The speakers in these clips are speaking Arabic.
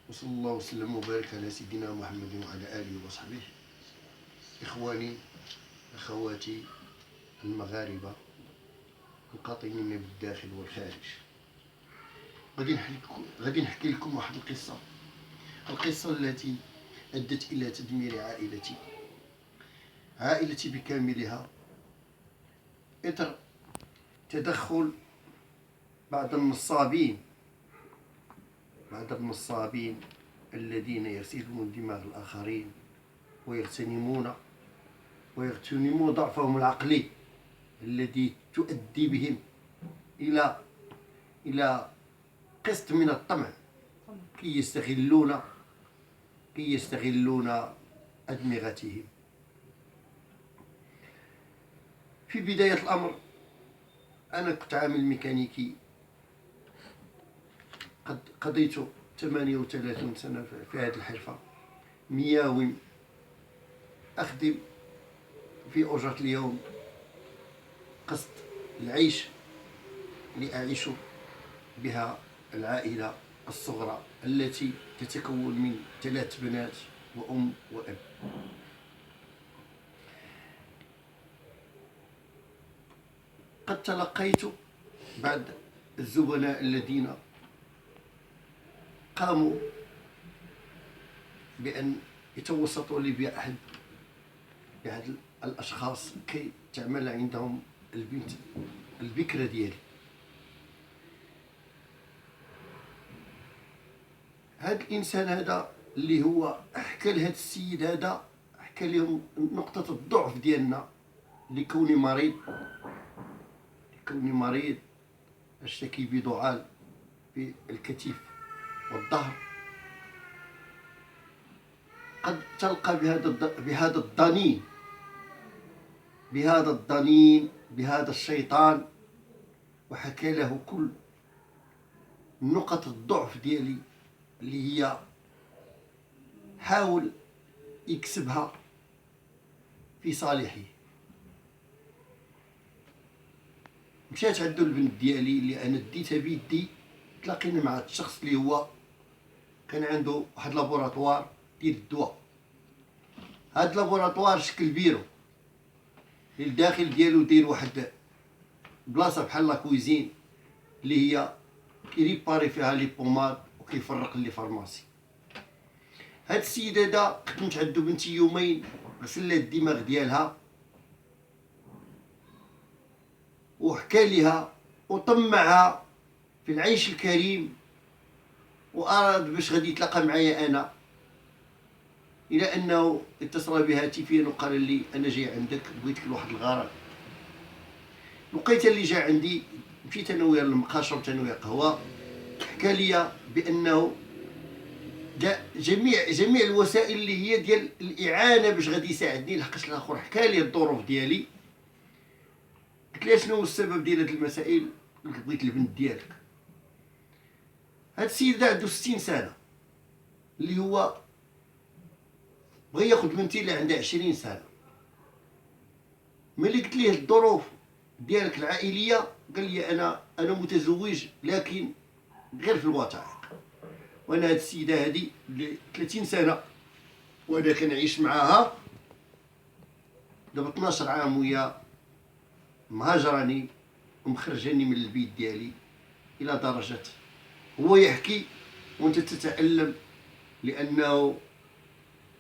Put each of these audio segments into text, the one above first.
وصلى الله وسلم وبارك على سيدنا محمد وعلى آله وصحبه. إخواني أخواتي المغاربة القاطنين بالداخل والخارج، غادي نحكي لكم واحد القصة التي أدت إلى تدمير عائلتي بكاملها إثر تدخل بعض النصابين الذين يرسلون دماغ الآخرين ويغتنمون ضعفهم العقلي الذي تؤدي بهم إلى قسط من الطمع كي يستغلون أدمغتهم. في بداية الأمر أنا كنت عامل ميكانيكي، قد قضيت 38 سنة في هذه الحرفة، مياوم، أخدم في أجرة اليوم قسط العيش لأعيش بها العائلة الصغرى التي تتكون من 3 بنات وأم وأب. قد تلقيت بعض الزبناء الذين قاموا بأن يتوسطوا لي بأحد الأشخاص كي تعمل عندهم البنت البكرة ديالي. هذا الإنسان هذا اللي هو حكى لهذا السيد هذا، حكى لهم نقطة الضعف ديالنا لكوني مريض أشتكي بضعال في الكتف والظهر. قد تلقى بهذا الضنين بهذا الشيطان، وحكى له كل نقط الضعف ديالي اللي هي حاول يكسبها في صالحي. مشيت عندو البنت ديالي اللي انا ديتها بيدي، تلاقينا مع الشخص اللي هو كان عنده واحد لابوراتوار ديال الدواء. هاد لابوراتوار شكل بيرو الداخل ديالو داير واحد بلاصه بحال لا كويزين اللي هي كيريباري فيها لي بوماد وكيفرق لي فارماسي. هاد السيد هذا خدمت عندو بنتي يومين، غسل لها الدماغ ديالها وحكى ليها وطمعها في العيش الكريم، وأراد باش غادي يتلاقى معايا أنا، إلى أنه اتصل بها هاتفيا وقال لي أنا جاي عندك، بغيتك لواحد الغرض. لقيت اللي جا عندي، مشيت أنا وياه للمقهى، شربت أنا وياه قهوة، حكى لي بأنه جميع الوسائل اللي هي ديال الإعانة باش غادي يساعدني، لحقاش الآخر حكى لي الظروف ديالي. قلت ليه شنو هو السبب ديال هاد المسائل؟ قلت بغيت البنت ديالك. هاد السيد دا عنده 60 سنة، اللي هو بغى ياخد بنتي اللي عندها 20 سنة. ملي قلت ليه الظروف ديالك العائلية، قال لي أنا متزوج لكن غير في الوثائق، وأنا هاد السيدة هادي اللي 30 سنة وأنا كنعيش معاها دابا 12 عام، وهي مهاجراني ومخرجاني من البيت ديالي، إلى درجة هو يحكي وانت تتألم، لأنه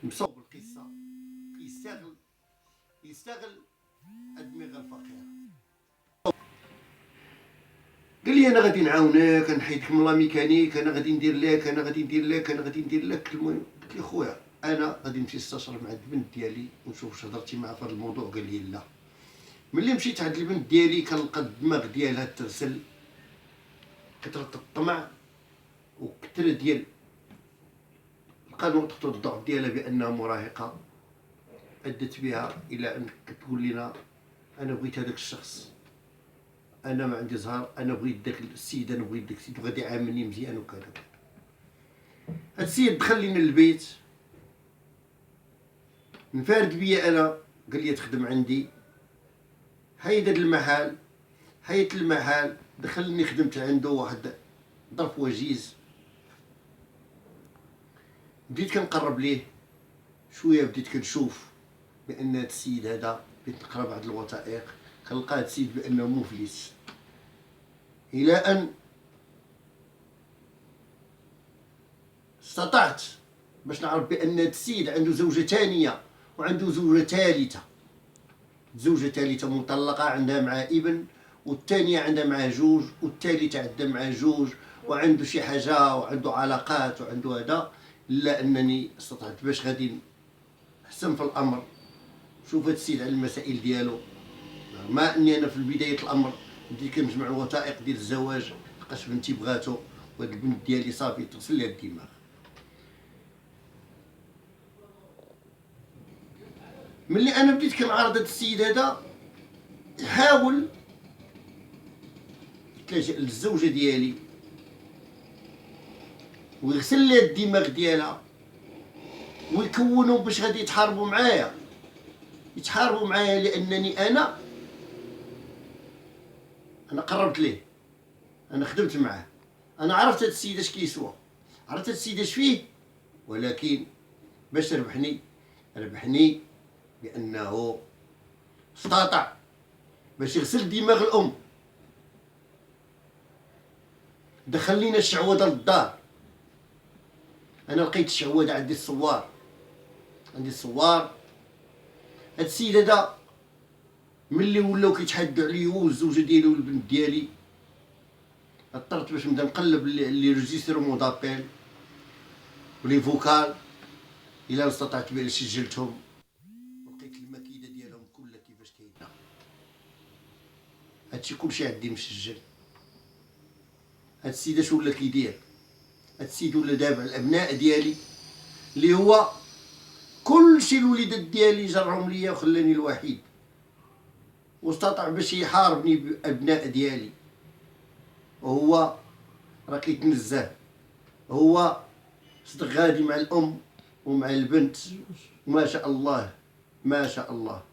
مصوب القصة يستغل الدماغ الفقيرة. قال لي أنا غادي نعاونك، نحيدك من لا ميكانيك، أنا غادي ندير لك، أنا غادي ندير لك. المهم قلت لي خويا أنا غادي نمشي نستشر مع البنت ديالي ونشوف واش هضرتي معها في هذا الموضوع. قال لي لا. ملي مشيت عند البنت ديالي كنلقى الدماغ ديالها ترسل، كثرة الطمع وكثرة ديال لقى نقطة الضعف ديالها بأنها مراهقة، أدت بها إلى أن كتقول لنا أنا بغيت هذاك الشخص، أنا ما عندي زهر، أنا بغيت داك السيد، أنا بغيت داك السيد وغادي يعاملني مزيان وكذا. هاد السيد دخل لينا للبيت، انفرد بيا أنا، قال لي تخدم عندي، حيد المحل، دخلني خدمت عنده واحد ظرف وجيز. بديت كنقرب ليه شويه، بديت كنشوف بان هذا السيد هذا، بديت نقرا بعض الوثائق كنلقى هذا السيد بانه مفلس، الى ان استطعت باش نعرف بان هذا السيد عنده زوجه ثانيه وعنده زوجه ثالثه. زوجه ثالثه مطلقه عندها معاه ابن، والثانيه عندها معاه جوج، والثالثه عندها معاه جوج، وعنده شي حاجه وعنده علاقات وعنده هذا. الا انني استطعت باش غادي نحسن في الامر، شوف هذا السيد على المسائل ديالو، ما اني انا في بدايه الامر بديت كنجمع الوثائق ديال الزواج، لقيت بنتي بغاتو، وهاد البنت ديالي صافي تغسل لها الدماغ. ملي انا بديت كنعارض هاد السيد هذا، يحاول يتلاجأ للزوجه ديالي ويغسل لها الدماغ ديالها، ويكونوا باش غادي يتحاربوا معايا، لانني انا قربت ليه، انا خدمت معاه، انا عرفت هاد السيد اش كيسوى، عرفت هاد السيد اش فيه. ولكن باش ربحني بانه استطاع باش يغسل دماغ الام. دخل لينا الشعوذه للدار، انا لقيت الشعوذه عندي الصوار، هاد السيد هذا ملي ولاو كيتحدوا عليه هو والزوجه ديالو والبنت ديالي، اضطرت باش نبدا نقلب لي ريجيستر مودابيل ولي فوكال، الا استطعت بان سجلتهم، لقيت المكيده ديالهم كلها كيفاش كاينه. هادشي كلشي عندي مسجل. هاد السيد اش ولا كيدير؟ هاد السيد ولا دابع الابناء ديالي، اللي هو كلشي الوليدات ديالي جرهم ليا وخلاني الوحيد، واستطاع باش يحاربني بابناء ديالي. وهو راه كيتنزه، هو صدق غادي مع الام ومع البنت، ما شاء الله ما شاء الله،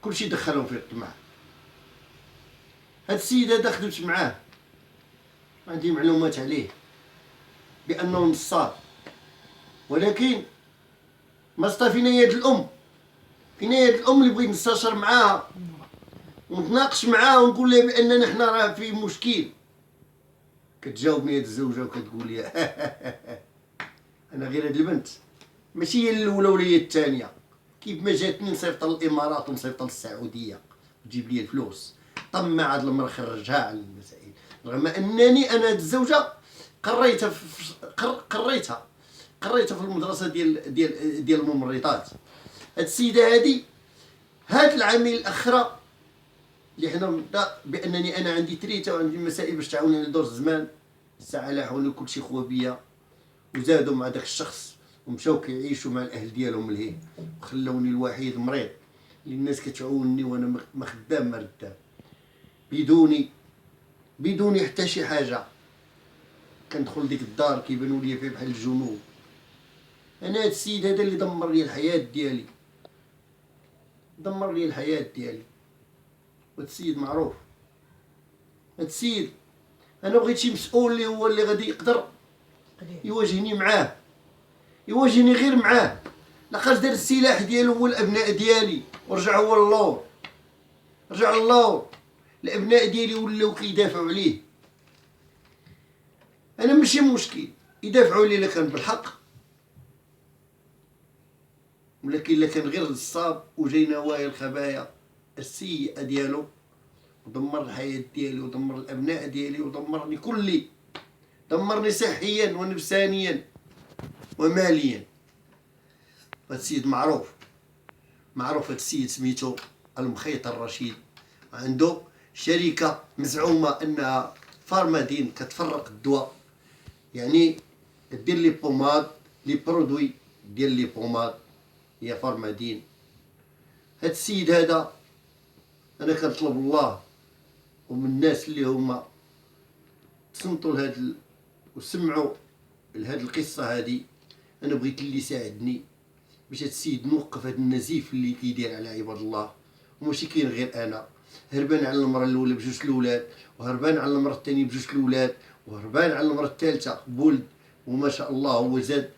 كلشي دخلهم في الطمع. هاد السيد هذا خدمت معاه، عندي معلومات عليه بانه نصاب، ولكن ما صافينا يد الام، فينا يد الام اللي بغيت نستشر معاها ونتناقش معاها ونقول لها باننا حنا راه في مشكل. كتجاوبني هاد الزوجه وكتقول لي انا غير هاد البنت ماشي هي الاولى ولا هي الثانيه، كيف ما جاتني نصيفط للامارات ونصيفط للسعوديه وتجيب لي الفلوس. طمع هاد المرة خرجها على المسائل، رغم انني انا هاد الزوجه قريتها في المدرسه ديال الممرضات. هاد السيده هادي، هاد العامل الاخرى اللي حنا بدا بانني انا عندي تريته وعندي مسائل باش تعاوني لدور الزمان، الساعه لاحوني كلشي خوا بيا، وزادوا مع داك الشخص ومشاو كيعيشوا مع الاهل ديالهم لهيه، وخلوني الوحيد مريض اللي الناس كتعاونني وانا ما خدام ما ردام، بدوني حتى شي حاجه. كندخل ديك الدار كيبانوا لي فيه بحال الجنود. انا هاد السيد هذا اللي دمر لي الحياه ديالي، وهاد السيد معروف. هاد السيد انا بغيت شي مسؤول اللي هو اللي غادي يقدر يواجهني معاه، يواجهني غير معاه، لقاش دار السلاح ديالو هو الابناء ديالي ورجع هو اللور، الابناء ديالي ولاو كيدافعوا عليه. انا ماشي مشكل يدافعوا عليه الا كان بالحق، ولكن الا كان غير نصاب وجاي نوايا الخبايا السيئه ديالو، ودمر الحياه ديالي ودمر الابناء ديالي ودمرني كلي، دمرني صحيا ونفسانيا وماليا. هاد السيد معروف هاد السيد سميتو المخيط الرشيد، عنده شركه مزعومه انها فارمادين كتفرق الدواء، يعني دير لي بوماد لي برودوي ديال لي بوماد هي فارمادين. هاد السيد هذا انا كنطلب الله ومن الناس اللي هما تصنتوا لهاد وسمعوا لهاد القصه هادي، انا بغيت اللي يساعدني باش هاد السيد نوقف هاد النزيف اللي كيدير على عباد الله. وماشي كاين غير انا، هربان على المراه الاولى بجوج الاولاد، وهربان على المراه الثانيه بجوج الاولاد، وهربان على المراه الثالثه بولد، وما شاء الله هو زاد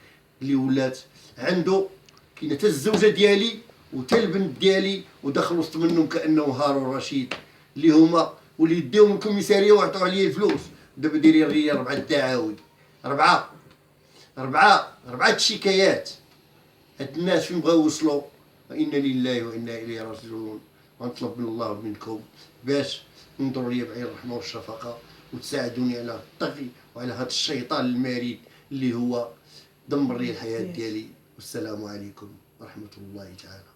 اللي ولات عنده كاينه حتى الزوجه ديالي وتا البنت ديالي، ودخل وسط منهم كانه هارون رشيد اللي هما واللي يديهم الكوميساريه وعطاو عليه الفلوس. دابا دايرين ليا 4 دعاوي، 4 شكايات. هاد الناس فين بغاو يوصلوا؟ وإنا لله وإنا إليه راجعون. ونطلب من الله ومنكم باش تنظروا لي بعين الرحمة والشفقة وتساعدوني على الطغي وعلى هاد الشيطان المريض اللي هو دمر لي الحياة ديالي. والسلام عليكم ورحمة الله تعالى.